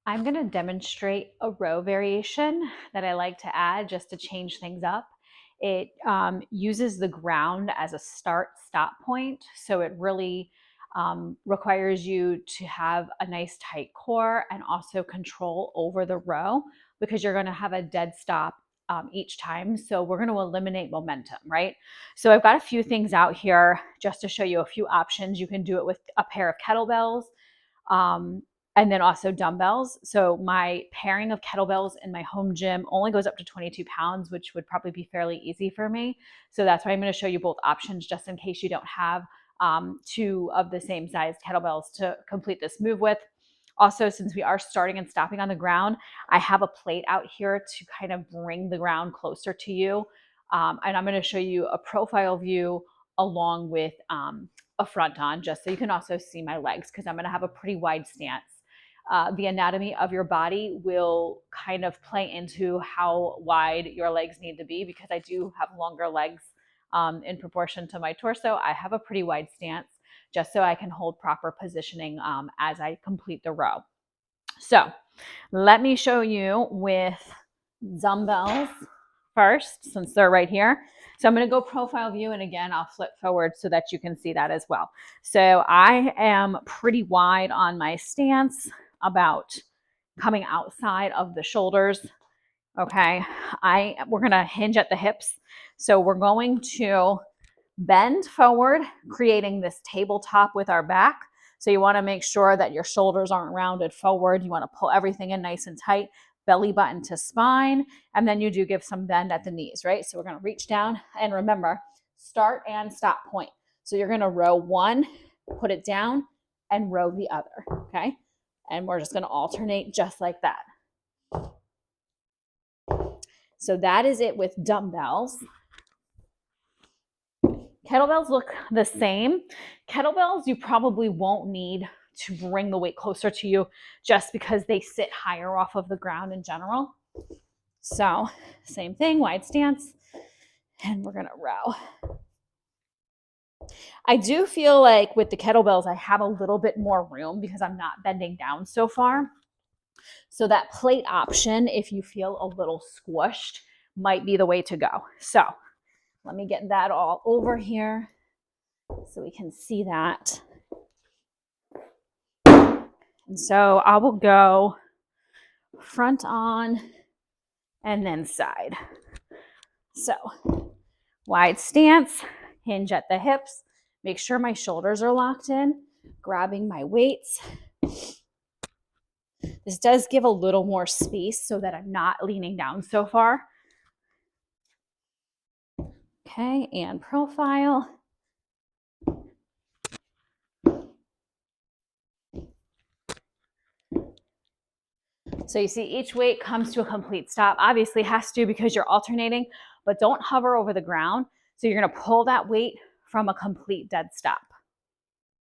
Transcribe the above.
I'm going to demonstrate a row variation that I like to add just to change things up. It uses the ground as a start-stop point, so it really requires you to have a nice tight core and also control over the row because you're going to have a dead stop each time. So we're going to eliminate momentum, right? So I've got a few things out here just to show you a few options. You can do it with a pair of kettlebells. Um, and then also dumbbells. So my pairing of kettlebells in my home gym only goes up to 22 pounds, which would probably be fairly easy for me. So that's why I'm going to show you both options just in case you don't have two of the same size kettlebells to complete this move with. Also, since we are starting and stopping on the ground, I have a plate out here to kind of bring the ground closer to you. And I'm going to show you a profile view along with a front on just so you can also see my legs because I'm going to have a pretty wide stance. The anatomy of your body will kind of play into how wide your legs need to be because I do have longer legs in proportion to my torso. I have a pretty wide stance just so I can hold proper positioning as I complete the row. So let me show you with dumbbells first since they're right here. So I'm going to go profile view, and again, I'll flip forward so that you can see that as well. So I am pretty wide on my stance, about coming outside of the shoulders. Okay, we're going to hinge at the hips. So we're going to bend forward, creating this tabletop with our back. So you want to make sure that your shoulders aren't rounded forward. You want to pull everything in nice and tight, belly button to spine, and then you do give some bend at the knees, right? So we're going to reach down, and remember, start and stop point. So you're going to row one, put it down, and row the other, okay? And we're just going to alternate just like that. So that is it with dumbbells. Kettlebells look the same. Kettlebells, you probably won't need to bring the weight closer to you just because they sit higher off of the ground in general. So same thing, wide stance, and we're gonna row. I do feel like with the kettlebells, I have a little bit more room because I'm not bending down so far. So that plate option, if you feel a little squished, might be the way to go. So let me get that all over here so we can see that. And so I will go front on and then side. So wide stance, hinge at the hips, make sure my shoulders are locked in, grabbing my weights. This does give a little more space so that I'm not leaning down so far. Okay, and profile. So you see each weight comes to a complete stop. Obviously has to because you're alternating, but don't hover over the ground. So you're going to pull that weight from a complete dead stop.